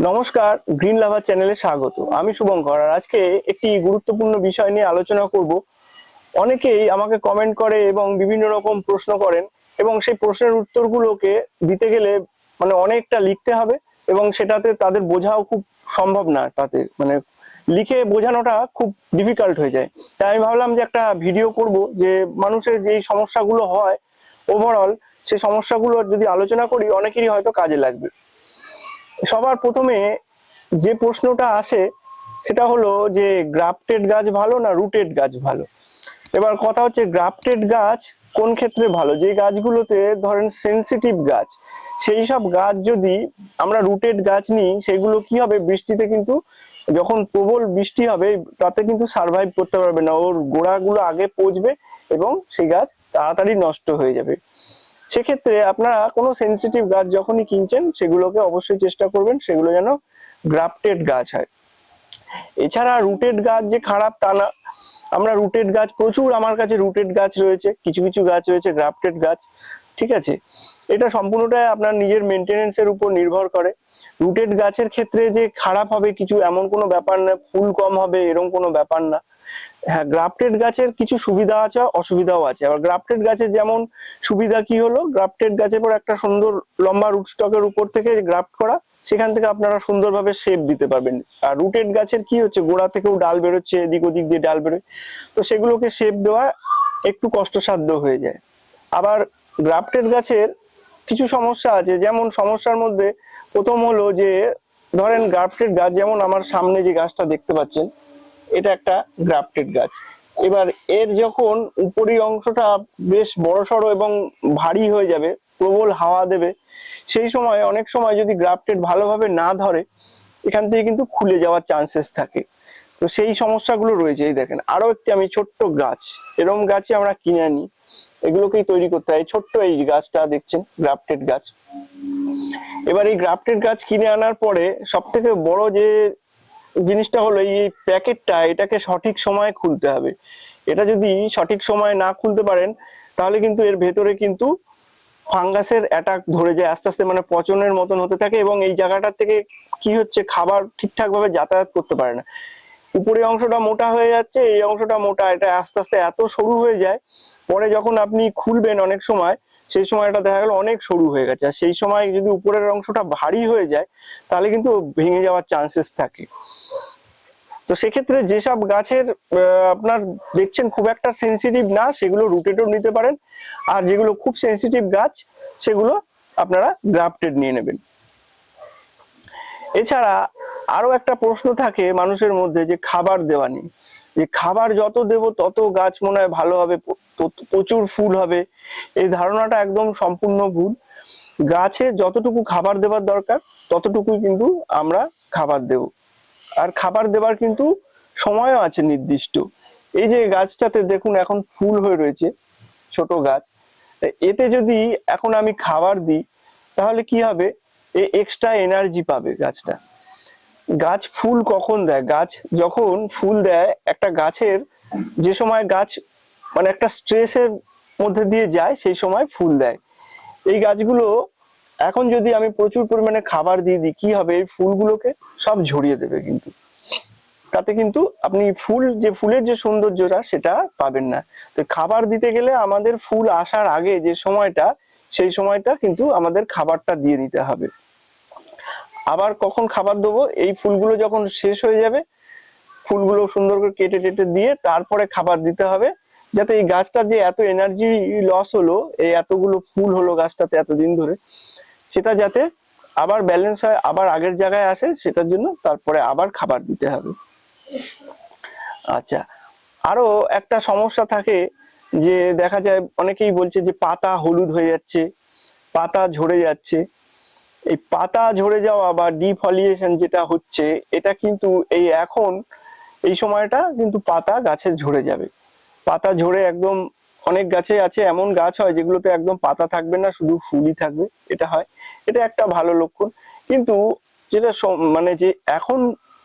নমস্কার, গ্রিন লাভার চ্যানেলে স্বাগত। আমি শুভঙ্কর, আর আজকে একটি গুরুত্বপূর্ণ বিষয় নিয়ে আলোচনা করব। অনেকেই আমাকে কমেন্ট করে এবং বিভিন্ন রকম প্রশ্ন করেন, এবং সেই প্রশ্নের উত্তরগুলোকে দিতে গেলে অনেকটা লিখতে হবে, এবং সেটাতে তাদের বোঝাও খুব সম্ভব না, তাতে লিখে বোঝানোটা খুব ডিফিকাল্ট হয়ে যায়। তাই আমি ভাবলাম যে একটা ভিডিও করব, যে মানুষের যেই সমস্যাগুলো হয় ওভারঅল, সেই সমস্যাগুলো যদি আলোচনা করি অনেকেরই হয়তো কাজে লাগবে। সবার প্রথমে যে প্রশ্নটা আসে সেটা হলো যে গ্রাফটেড গাছ ভালো না রুটেড গাছ ভালো। এবার কথা হচ্ছে, গ্রাফটেড গাছ কোন ক্ষেত্রে ভালো? যে গাছগুলোতে ধরেন সেনসিটিভ গাছ, সেই সব গাছ যদি আমরা রুটেড গাছ নিই, সেগুলো কি হবে, বৃষ্টিতে কিন্তু যখন প্রবল বৃষ্টি হবে তাতে কিন্তু সার্ভাইভ করতে পারবে না, ওর গোড়াগুলো আগে পচবে এবং সেই গাছ তাড়াতাড়ি নষ্ট হয়ে যাবে। সেক্ষেত্রে আপনারা কোনো সেনসিটিভ গাছ যখনই কিনছেন, সেগুলোকে অবশ্যই চেষ্টা করবেন সেগুলো যেন গ্রাফটেড গাছ হয়। এছাড়া রুটেড গাছ যে খারাপ তা না, আমরা রুটেড গাছ প্রচুর, আমার কাছে রুটেড গাছ রয়েছে, কিছু কিছু গাছ রয়েছে গ্রাফটেড গাছ। ঠিক আছে, এটা সম্পূর্ণটাই আপনার নিজের মেনটেনেন্সের উপর নির্ভর করে। রুটেড গাছের ক্ষেত্রে যে খারাপ হবে কিছু এমন কোনো ব্যাপার না, ফুল কম হবে এরকম কোনো ব্যাপার না। হ্যাঁ, গ্রাফটেড গাছের কিছু সুবিধা আছে, অসুবিধাও আছে। আবার গ্রাফটেড গাছের যেমন সুবিধা কি হলো, গ্রাফটেড গাছের পর একটা সুন্দর লম্বা রুট স্টকের উপর থেকে গ্রাফট করা, সেখান থেকে আপনারা সুন্দরভাবে শেপ দিতে পারবেন। আর রুটেড গাছের কি হচ্ছে, গোড়া থেকেও ডাল বেরোচ্ছে, এদিক ওদিক দিয়ে ডাল বেরোয়, তো সেগুলোকে শেপ দেওয়া একটু কষ্টসাধ্য হয়ে যায়। আবার গ্রাফটেড গাছের কিছু সমস্যা আছে, যেমন সমস্যার মধ্যে প্রথম হলো যে ধরেন গ্রাফটেড গাছ, যেমন আমার সামনে যে গাছটা দেখতে পাচ্ছেন, এটা একটা গ্রাফটেড গাছ। এবার এর যখন উপরি অংশটা বেশ বড়সড় এবং ভারী হয়ে যাবে, প্রবল হাওয়া দেবে, সেই সময় অনেক সময় যদি গ্রাফটেড ভালোভাবে না ধরে, এখান থেকে কিন্তু খুলে যাওয়ার চান্সেস থাকে। তো সেই সমস্যাগুলো রয়েছে। এই দেখেন আরো একটি আমি ছোট্ট গাছ, এরকম গাছই আমরা কিনে আনি, এগুলোকেই তৈরি করতে হয়। ছোট্ট এই গাছটা দেখছেন, গ্রাফটেড গাছ। এবার এই গ্রাফটেড গাছ কিনে আনার পরে সব থেকে বড় যে জিনিসটা হলো, এই প্যাকেটটা, এটাকে সঠিক সময়ে খুলতে হবে। এটা যদি সঠিক সময়ে না খুলতে পারেন, তাহলে কিন্তু এর ভেতরে কিন্তু ফাঙ্গাসের অ্যাটাক ধরে যায়, আস্তে আস্তে পচনের মতন হতে থাকে, এবং এই জায়গাটা থেকে কি হচ্ছে, খাবার ঠিকঠাক ভাবে যাতায়াত করতে পারে না। উপরের অংশটা মোটা হয়ে যাচ্ছে, এই অংশটা মোটা, এটা আস্তে আস্তে এত সরু হয়ে যায়, পরে যখন আপনি খুলবেন অনেক সময়, সেই সময় এটা দেখা গেল অনেক সরু হয়ে গেছে। আর সেই সময় যদি উপরের অংশটা ভারী হয়ে যায়, তাহলে কিন্তু ভেঙে যাওয়ার চান্সেস থাকে। তো সেক্ষেত্রে যেসব গাছের আপনার দেখছেন খুব একটা সেন্সিটিভ না, সেগুলো রুটেডও নিতে পারেন, আর যেগুলো খুব সেন্সিটিভ গাছ, সেগুলো আপনারা গ্রাফটেড নিয়ে নেবেন। এছাড়া আরো একটা প্রশ্ন থাকে মানুষের মধ্যে, যে খাবার দেওয়া নিয়ে, যে খাবার যত দেব তত গাছ মনে হয় ভালো হবে, প্রচুর ফুল হবে। এই ধারণাটা একদম সম্পূর্ণ ভুল। গাছে যতটুকু খাবার দেওয়ার দরকার ততটুকুই কিন্তু আমরা খাবার দেব, আর খাবার দেবার কিন্তু সময়ও আছে নির্দিষ্ট। এই যে গাছটাতে দেখুন এখন ফুল হয়ে রয়েছে, ছোট গাছ, এতে যদি এখন আমি খাবার দিই, তাহলে কি হবে, এক্সট্রা এনার্জি পাবে গাছটা। গাছ ফুল কখন দেয়? গাছ যখন ফুল দেয়, একটা গাছের যে সময় গাছ একটা স্ট্রেসের মধ্যে দিয়ে যায়, সেই সময় ফুল দেয়। এই গাছগুলো এখন যদি আমি প্রচুর পরিমাণে খাবার দিয়ে দিই, কি হবে, এই ফুলগুলোকে সব ঝরিয়ে দেবে, কিন্তু তাতে কিন্তু আপনি ফুলের যে সৌন্দর্যটা সেটা পাবেন না। তো খাবার দিতে গেলে আমাদের ফুল আসার আগে যে সময়টা, সেই সময়টা কিন্তু আমাদের খাবারটা দিয়ে দিতে হবে। আবার কখন খাবার দেবো, এই ফুলগুলো যখন শেষ হয়ে যাবে, ফুলগুলো সুন্দর করে কেটে টেটে দিয়ে তারপরে খাবার দিতে হবে, যাতে এই গাছটার যে এত এনার্জি লস হলো, এই এতগুলো ফুল হলো গাছটাতে এতদিন ধরে, সেটা যাতে আবার ব্যালেন্স হয়, আবার আগের জায়গায় আসে, সেটার জন্য তারপরে আবার খাবার দিতে হবে। আচ্ছা, আরো একটা সমস্যা থাকে, যে দেখা যায় অনেকেই বলছে যে পাতা হলুদ হয়ে যাচ্ছে, পাতা ঝরে যাচ্ছে। এই পাতা ঝরে যাওয়া বা ডিফলিয়েশন যেটা হচ্ছে, এটা কিন্তু এখন এই সময়টা কিন্তু পাতা গাছের ঝরে যাবে। পাতা ঝরে একদম, অনেক গাছে আছে, এমন গাছ হয় যেগুলোতে একদম পাতা থাকবে না, শুধু ফুলই থাকবে, এটা হয়। এটা একটা ভালো লক্ষণ। কিন্তু যেটা যে এখন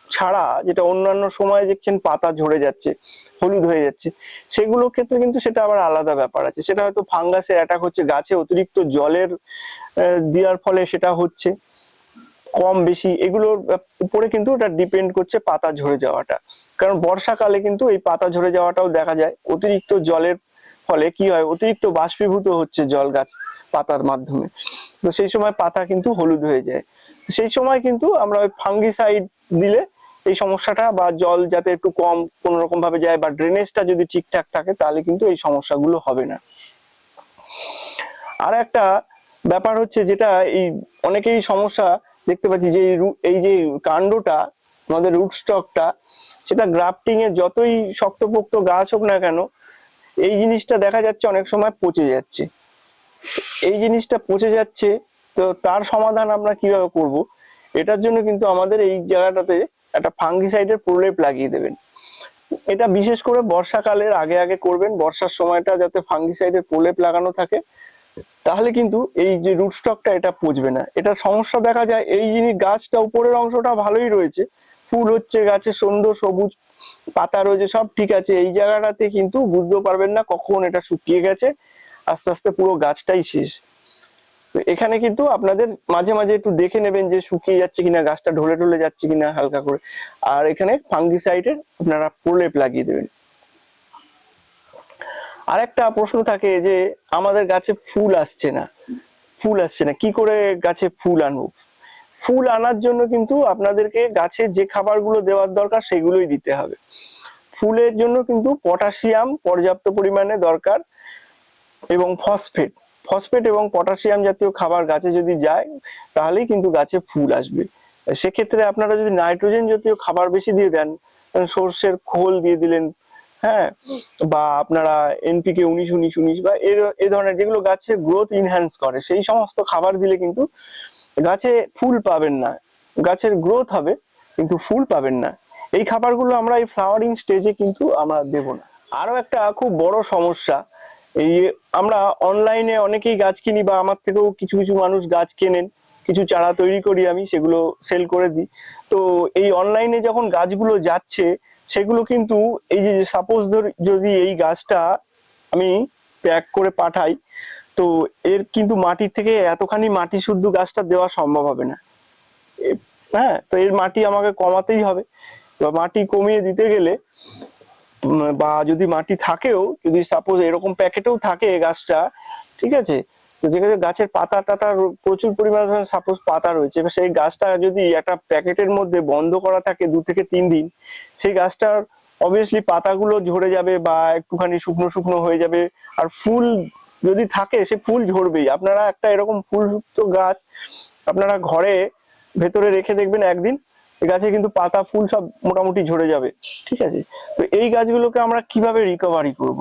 ছাড়া যেটা অন্যান্য সময় দেখছেন পাতা ঝরে যাচ্ছে, হলুদ হয়ে যাচ্ছে, সেগুলোর ক্ষেত্রে কিন্তু সেটা আবার আলাদা ব্যাপার আছে। সেটা হয়তো ফাঙ্গাসের অ্যাটাক হচ্ছে, গাছে অতিরিক্ত জলের দেওয়ার ফলে সেটা হচ্ছে। কম বেশি এগুলোর উপরে কিন্তু এটা ডিপেন্ড করছে পাতা ঝরে যাওয়াটা। কারণ বর্ষাকালে কিন্তু এই পাতা ঝরে যাওয়াটাও দেখা যায়, অতিরিক্ত জলের ফলে কি হয়, অতিরিক্ত বাষ্পীভূত হচ্ছে জল গাছ পাতার মাধ্যমে, তো সেই সময় পাতা কিন্তু হলুদ হয়ে যায়। সেই সময় কিন্তু আমরা ওই ফাঙ্গিসাইড দিলে এই সমস্যাটা, বা জল যাতে একটু কম কোন রকম ভাবে যায়, বা ড্রেনেজটা যদি ঠিকঠাক থাকে, তাহলে কিন্তু এই সমস্যাগুলো হবে না। আর একটা ব্যাপার হচ্ছে যেটা এই অনেকেই সমস্যা দেখতে পাচ্ছি, যে এই যে কাণ্ডটা, আমাদের রুট স্টকটা, সেটা গ্রাফটিং এ যতই শক্তপোক্ত গাছ হোক না কেন, এই জিনিসটা দেখা যাচ্ছে অনেক সময় পচে যাচ্ছে। এই জিনিসটা পচে যাচ্ছে, তো তার সমাধান আমরা কিভাবে করব? এটার জন্য কিন্তু আমাদের এই জায়গাটাতে একটা ফাঙ্গিসাইডের প্রলেপ লাগিয়ে দেবেন। এটা বিশেষ করে বর্ষাকালের আগে আগে করবেন, বর্ষার সময়টা যাতে ফাঙ্গিসাইডের প্রলেপ লাগানো থাকে, তাহলে কিন্তু এই যে রুট স্টকটা এটা পচবে না। এটা সমস্যা দেখা যায় এই জিনিস, গাছটা উপরের অংশটা ভালোই রয়েছে, ফুল হচ্ছে, গাছে সুন্দর সবুজ পাতা রয়েছে, সব ঠিক আছে, এই জায়গাটাতে কিন্তু বুঝতে পারবেন না কখন এটা শুকিয়ে গেছে, আস্তে আস্তে পুরো গাছটাই শেষ। তো এখানে কিন্তু আপনাদের মাঝে মাঝে একটু দেখে নেবেন যে শুকিয়ে যাচ্ছে কিনা, গাছটা ঢলে ঢলে যাচ্ছে কিনা হালকা করে, আর এখানে ফাঙ্গিসাইডের আপনারা প্রলেপ লাগিয়ে দেবেন। আর একটা প্রশ্ন থাকে যে আমাদের গাছে ফুল আসছে না, কি করে গাছে ফুল আনবো? ফুল আনার জন্য কিন্তু আপনাদেরকে গাছে যে খাবারগুলো দেওয়ার দরকার সেগুলোই দিতে হবে। ফুলের জন্য কিন্তু পটাশিয়াম পর্যাপ্ত পরিমাণে দরকার, এবং ফসফেট এবং পটাশিয়াম জাতীয় খাবার গাছে যদি যায়, তাহলেই কিন্তু গাছে ফুল আসবে। সেক্ষেত্রে আপনারা যদি নাইট্রোজেন জাতীয় খাবার বেশি দিয়ে দেন, সর্ষের খোল দিয়ে দিলেন, হ্যাঁ, বা আপনারা এনপিকে 19-19-19 বা এই ধরনের যেগুলো গাছের গ্রোথ ইনহ্যান্স করে, সেই সমস্ত খাবার দিলে কিন্তু গাছে ফুল পাবেন না। গাছের গ্রোথ হবে কিন্তু ফুল পাবেন না। এই খাবারগুলো আমরা এই ফ্লাওয়ারিং স্টেজে কিন্তু আমরা দেব না। আরো একটা খুব বড় সমস্যা, এই আমরা অনলাইনে অনেকেই গাছ কিনি, বা আমার থেকেও কিছু কিছু মানুষ গাছ কেনেন, কিছু চারা তৈরি করি আমি, সেগুলো সেল করে দিই। তো এই অনলাইনে যখন গাছগুলো যাচ্ছে, সেগুলো কিন্তু এই যে সাপোজ যদি এই গাছটা আমি প্যাক করে পাঠাই, তো এর কিন্তু মাটির থেকে এতখানি মাটি শুদ্ধ গাছটা দেওয়া সম্ভব হবে না। হ্যাঁ, তো এর মাটি আমাকে কমাতেই হবে। বা মাটি কমিয়ে দিতে গেলে, বা যদি মাটি থাকেও, যদি সাপোজ এরকম প্যাকেটেও থাকে গাছটা, ঠিক আছে, তো যেখানে গাছের পাতা টাতা প্রচুর পরিমাণে সাপোজ পাতা রয়েছে, সেই গাছটা যদি একটা প্যাকেটের মধ্যে বন্ধ করা থাকে 2 থেকে 3 দিন, সেই গাছটার অবভিয়াসলি পাতাগুলো ঝরে যাবে, বা একটুখানি শুকনো শুকনো হয়ে যাবে। আর ফুল যদি থাকে, সে ফুল ঝরবেই। আপনারা একটা এরকম ফুলযুক্ত গাছ আপনারা ঘরে ভেতরে রেখে দেখবেন, একদিন গাছে কিন্তু পাতা ফুল সব মোটামুটি ঝরে যাবে, ঠিক আছে। তো এই গাছগুলোকে আমরা কিভাবে রিকভারি করব?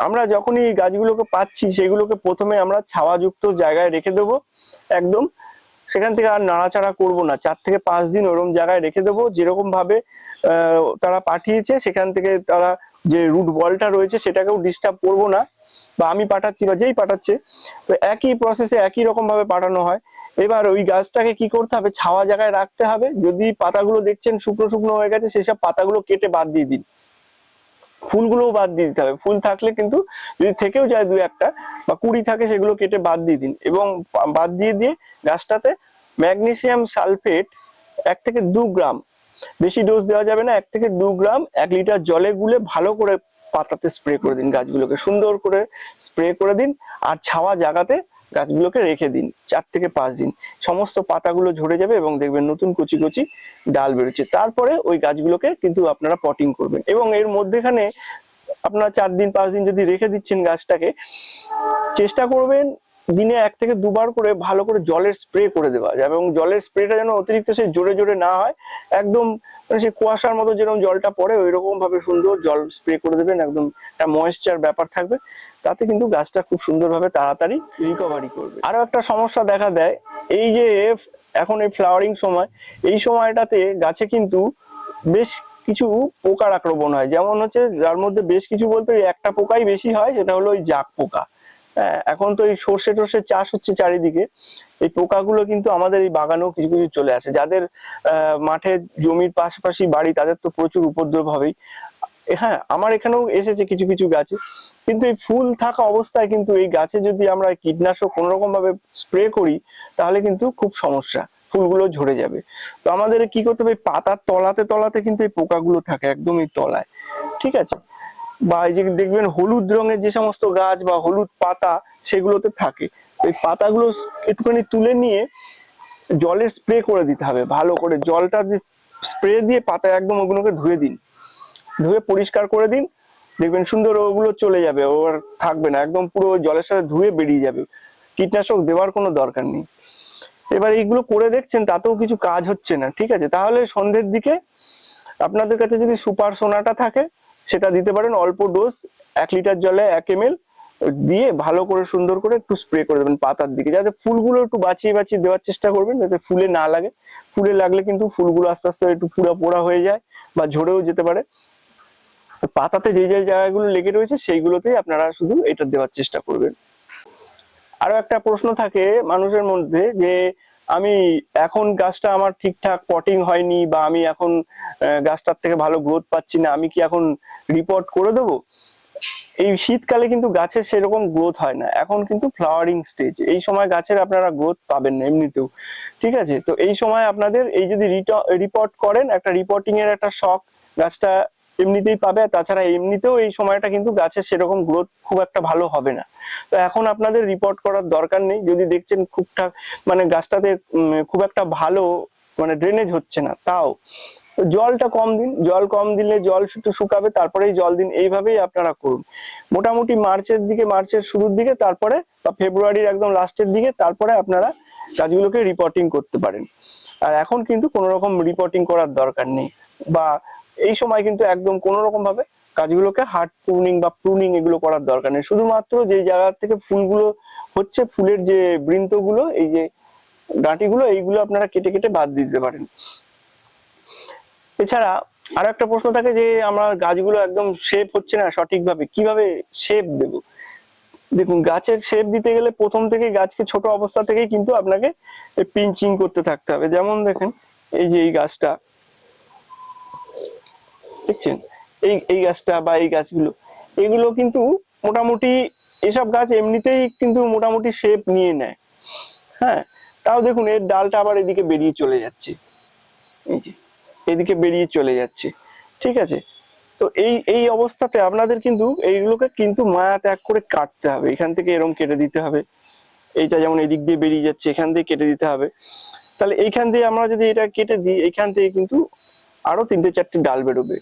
আমরা যখনই এই গাছগুলোকে পাচ্ছি, সেগুলোকে প্রথমে আমরা ছাওয়াযুক্ত জায়গায় রেখে দেবো একদম, সেখান থেকে আর নাড়াচাড়া করব না। 4 থেকে 5 দিন ওরকম জায়গায় রেখে দেবো, যেরকম ভাবে তারা পাঠিয়েছে, সেখান থেকে তারা যে রুট বলটা রয়েছে সেটাকেও ডিস্টার্ব করবো না, বা আমি পাঠাচ্ছি বা যেই পাঠাচ্ছে, তো একই প্রসেসে একই রকম ভাবে পাঠানো হয়। এবার ওই গাছটাকে কি করতে হবে, ছাওয়া জায়গায় রাখতে হবে। যদি পাতাগুলো দেখছেন শুকনো শুকনো হয়ে গেছে, সেসব পাতাগুলো কেটে বাদ দিয়ে দিন, ফুলগুলোও বাদ দিয়ে দিতে হবে। ফুল থাকলে কিন্তু, যদি থেকেও যায় 2-1টা বা কুড়ি থাকে, সেগুলো কেটে বাদ দিয়ে দিন, এবং বাদ দিয়ে দিয়ে গাছটাতে ম্যাগনেসিয়াম সালফেট 1 থেকে 2 গ্রাম, বেশি ডোজ দেওয়া যাবে না, 1 থেকে 2 গ্রাম 1 লিটার জলে গুলে ভালো করে পাতাতে স্প্রে করে দিন, গাছগুলোকে সুন্দর করে স্প্রে করে দিন। আর ছাওয়া জায়গাতে গাছগুলোকে রেখে দিন 4 থেকে 5 দিন, সমস্ত পাতাগুলো ঝরে যাবে এবং দেখবেন নতুন কচি কচি ডাল বেরোচ্ছে। তারপরে ওই গাছগুলোকে কিন্তু আপনারা পটিং করবেন, এবং এর মধ্যেখানে আপনারা 4 দিন 5 দিন যদি রেখে দিচ্ছেন গাছটাকে, চেষ্টা করবেন দিনে 1 থেকে 2 বার করে ভালো করে জলের স্প্রে করে দেওয়া যায়, এবং জলের স্প্রেটা যেন অতিরিক্ত সে জোরে জোরে না হয়, একদম মানে সে কুয়াশার মতো যেরকম জলটা পড়ে ওই রকম ভাবে সুন্দর জল স্প্রে করে দেবেন, একদম একটা ময়েশ্চার ব্যাপার থাকবে, তাতে কিন্তু গাছটা খুব সুন্দরভাবে তাড়াতাড়ি রিকভারি করবে। আরো একটা সমস্যা দেখা দেয়, এই যে এখন এই ফ্লাওয়ারিং সময়, এই সময়টাতে গাছে কিন্তু বেশ কিছু পোকার আক্রমণ হয়। যেমন হচ্ছে, যার মধ্যে বেশ কিছু বলতে একটা পোকাই বেশি হয়, সেটা হলো ওই জাগ পোকা। হ্যাঁ, এখন তো এই সর্ষে টর্ষে চাষ হচ্ছে চারিদিকে, এই পোকাগুলো কিন্তু আমাদের এই বাগানেও কিছু কিছু চলে আসে। যাদের মাঠে জমির পাশাপাশি বাড়ি, তাদের তো প্রচুর উপদ্রব হবেই। হ্যাঁ, আমার এখানেও এসেছে কিছু কিছু গাছে। কিন্তু এই ফুল থাকা অবস্থায় কিন্তু এই গাছে যদি আমরা কীটনাশক কোন রকম ভাবে স্প্রে করি, তাহলে কিন্তু খুব সমস্যা। ফুলগুলো ঝরে যাবে। তো আমাদের কি করতে হবে, পাতার তলাতে তলাতে কিন্তু এই পোকাগুলো থাকে একদমই তলায়, ঠিক আছে। বা এই যে দেখবেন হলুদ রঙের যে সমস্ত গাছ বা হলুদ পাতা সেগুলোতে থাকে, এই পাতাগুলো একটুখানি তুলে নিয়ে জলের স্প্রে করে দিতে হবে, ভালো করে জলটা স্প্রে দিয়ে পাতায় একদম ওগুলোকে ধুয়ে দিন, ধুয়ে পরিষ্কার করে দিন, দেখবেন সুন্দর ওগুলো চলে যাবে, ও আর থাকবে না, একদম পুরো জলের সাথে ধুয়ে বেরিয়ে যাবে, কীটনাশক দেওয়ার কোনো দরকার নেই। এবার এইগুলো করে দেখছেন তাতেও কিছু কাজ হচ্ছে না, ঠিক আছে, তাহলে সন্ধ্যের দিকে আপনাদের কাছে যদি সুপার সোনাটা থাকে সেটা দিতে পারেন, অল্প ডোজ 1 লিটার জলে 1 ml দিয়ে ভালো করে সুন্দর করে একটু স্প্রে করে দেবেন পাতার দিকে, যাতে ফুলগুলো একটু বাঁচিয়ে বাঁচিয়ে দেওয়ার চেষ্টা করবেন, যাতে ফুলে না লাগে। ফুলে লাগলে কিন্তু ফুলগুলো আস্তে আস্তে একটু পুড়া পোড়া হয়ে যায় বা ঝরেও যেতে পারে। পাতাতে যে যে জায়গাগুলো লেগে রয়েছে সেইগুলোতেই আপনারা শুধু এটা দেওয়ার চেষ্টা করবেন। আরো একটা প্রশ্ন থাকে মানুষের মধ্যে যে আমি এখন গাছটা আমার ঠিকঠাক পটিং হয়নি বা আমি এখন গাছটার থেকে ভালো গ্রোথ পাচ্ছি না, আমি কি এখন রিপোর্ট করে দেবো? এই শীতকালে কিন্তু গাছের সেরকম গ্রোথ হয় না, এখন কিন্তু ফ্লাওয়ারিং স্টেজ, এই সময় গাছের আপনারা গ্রোথ পাবেন না এমনিতেও, ঠিক আছে। তো এই সময় আপনাদের এই যদি রিপোর্ট করেন, একটা রিপোর্টিং এর একটা শখ গাছটা এমনিতেই পাবে, তাছাড়া এমনিতেও এই সময়টা কিন্তু গাছের সেরকম গ্রোথ খুব একটা ভালো হবে না। তো এখন আপনাদের রিপোর্ট করার দরকার নেই, যদি দেখছেন খুবঠাক মানে গাছটাতে খুব একটা ভালো মানে ড্রেনেজ হচ্ছে না, তাও জলটা কম দিন, জল কম দিলে জল একটু শুকাবে তারপরেই জল দিন, এইভাবেই আপনারা করুন। মোটামুটি মার্চের শুরুর দিকে, তারপরে বা ফেব্রুয়ারির একদম লাস্টের দিকে, তারপরে আপনারা গাছগুলোকে রিপোর্টিং করতে পারেন। আর এখন কিন্তু কোনো রকম রিপোর্টিং করার দরকার নেই, বা এই সময় কিন্তু একদম কোনো রকম ভাবে গাছগুলোকে হার্ড প্রুনিং বা প্রুনিং এগুলো করার দরকার নেই, শুধুমাত্র যে জায়গা থেকে ফুলগুলো হচ্ছে, ফুলের যে বৃন্তগুলো, এই যে ডাঁটিগুলো, এইগুলো আপনারা কেটে কেটে বাদ দিতে পারেন। এছাড়া আরো একটা প্রশ্ন থাকে যে আমার গাছগুলো একদম শেপ হচ্ছে না সঠিকভাবে, কিভাবে শেপ দেব? দেখুন, গাছের শেপ দিতে গেলে প্রথম থেকে গাছকে ছোট অবস্থা থেকেই কিন্তু আপনাকে পিঞ্চিং করতে থাকতে হবে। যেমন দেখেন এই যে এই গাছটা দেখছেন, এই এই গাছটা বা এই গাছগুলো, এগুলো কিন্তু মোটামুটি এসব গাছ এমনিতেই কিন্তু মোটামুটি শেপ নিয়ে নেয়, হ্যাঁ। তাও দেখুন এর ডালটা আবার এদিকে বেরিয়ে চলে যাচ্ছে, এই যে এদিকে বেরিয়ে চলে যাচ্ছে, ঠিক আছে। তো এই এই অবস্থাতে আপনাদের কিন্তু এইগুলোকে কিন্তু মায়া ত্যাগ করে কাটতে হবে, এখান থেকে এরকম কেটে দিতে হবে, এইটা যেমন এদিক দিয়ে বেরিয়ে যাচ্ছে এখান দিয়ে কেটে দিতে হবে। তাহলে এইখান দিয়ে আমরা যদি এটা কেটে দিই, এখান থেকে কিন্তু আরো 3-4টি ডাল বেরোবে,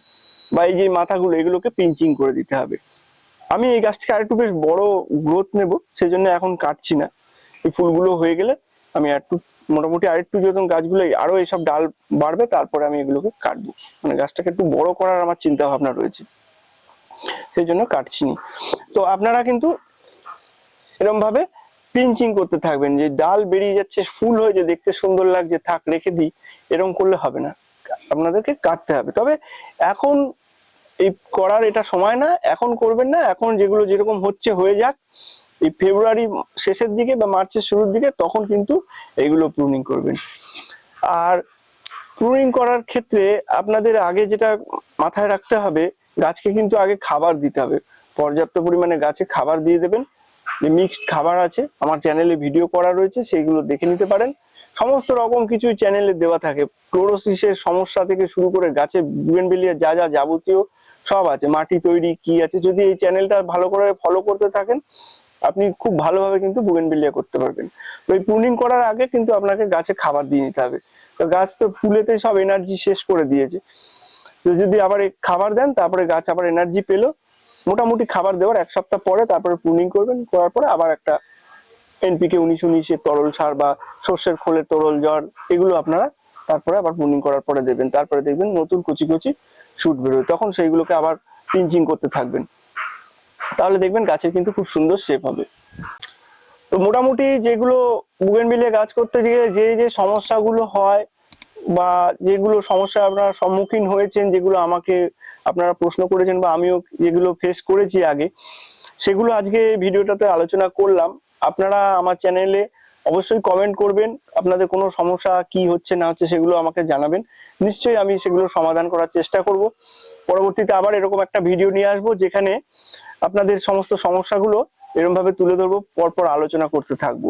বা এই যে মাথাগুলো এগুলোকে পিঞ্চিং করে দিতে হবে। আমি এই গাছটাকে আরেকটু বেশ বড় গ্রোথ নেব, সেই জন্য এখন কাটছি না, এই ফুলগুলো হয়ে গেলে আমি একটু মোটামুটি আরেকটু যখন গাছগুলো আরো এইসব ডাল বাড়বে তারপরে আমি এগুলোকে কাটবো, মানে গাছটাকে একটু বড় করার আমার চিন্তা ভাবনা রয়েছে, সেই জন্য কাটছি নি। তো আপনারা কিন্তু এরকম ভাবে পিঞ্চিং করতে থাকবেন, যে ডাল বেরিয়ে যাচ্ছে ফুল হয়ে যে দেখতে সুন্দর লাগছে থাক রেখে দিই, এরকম করলে হবে না, আপনাদেরকে কাটতে হবে। তবে এখন এই করার এটা সময় না, এখন করবেন না, এখন যেগুলো যেরকম হচ্ছে হয়ে যাক, এই ফেব্রুয়ারি শেষের দিকে বা মার্চের শুরুর দিকে তখন কিন্তু এইগুলো প্রুনিং করবেন। আর প্রুনিং করার ক্ষেত্রে আপনাদের আগে যেটা মাথায় রাখতে হবে, গাছকে কিন্তু আগে খাবার দিতে হবে, পর্যাপ্ত পরিমাণে গাছে খাবার দিয়ে দেবেন। যে মিক্সড খাবার আছে আমার চ্যানেলে ভিডিও করা রয়েছে, সেইগুলো দেখে নিতে পারেন, সমস্ত রকম কিছু চ্যানেলে দেওয়া থাকে, ক্লোরোসিসের সমস্যা থেকে শুরু করে গাছে বুগেনভিলিয়া যা যা যাবতীয় সব আছে, মাটি তৈরি কি আছে, যদি এই চ্যানেলটা ভালো করে ফলো করতে থাকেন আপনি খুব ভালোভাবে কিন্তু বুগেনভিলিয়া করতে পারবেন। তো এই প্রুনিং করার আগে কিন্তু আপনাকে গাছে খাবার দিয়ে নিতে হবে, তো গাছ তো ফুলেতে সব এনার্জি শেষ করে দিয়েছে, তো যদি আবার খাবার দেন তারপরে গাছ আবার এনার্জি পেলো, মোটামুটি খাবার দেওয়ার 1 সপ্তাহ পরে তারপরে প্রুনিং করবেন, করার পরে আবার একটা এনপিকে 19-19 তরল সার বা সর্ষের খোলের তরল জল এগুলো আপনারা তারপরে আবার প্রুনিং করার পরে দেবেন, তারপরে দেখবেন নতুন কচি কচি শুট বেরোবে, তখন সেইগুলোকে আবার পিঞ্চিং করতে থাকবেন, তাহলে দেখবেন গাছের কিন্তু খুব সুন্দর শেপ হবে। তো মোটামুটি যেগুলো বুগেনভিলিয়া গাছ করতে গিয়ে যে যে সমস্যাগুলো হয় বা যেগুলো সমস্যা আপনারা সম্মুখীন হয়েছেন, যেগুলো আমাকে আপনারা প্রশ্ন করেছেন বা আমিও যেগুলো ফেস করেছি আগে, সেগুলো আজকে ভিডিওটাতে আলোচনা করলাম। আপনারা আমার চ্যানেলে অবশ্যই কমেন্ট করবেন, আপনাদের কোনো সমস্যা কি হচ্ছে না হচ্ছে সেগুলো আমাকে জানাবেন, নিশ্চয়ই আমি সেগুলো সমাধান করার চেষ্টা করব। পরবর্তীতে আবার এরকম একটা ভিডিও নিয়ে আসবো যেখানে আপনাদের সমস্ত সমস্যাগুলো এরকম ভাবে তুলে ধরবো, পরপর আলোচনা করতে থাকবো।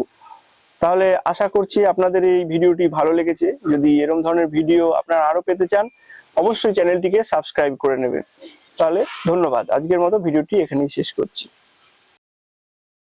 তাহলে আশা করছি আপনাদের এই ভিডিওটি ভালো লেগেছে। যদি এরকম ধরনের ভিডিও আপনারা আরো পেতে চান অবশ্যই চ্যানেলটিকে সাবস্ক্রাইব করে নেবেন। তাহলে ধন্যবাদ, আজকের মতো ভিডিওটি এখানেই শেষ করছি।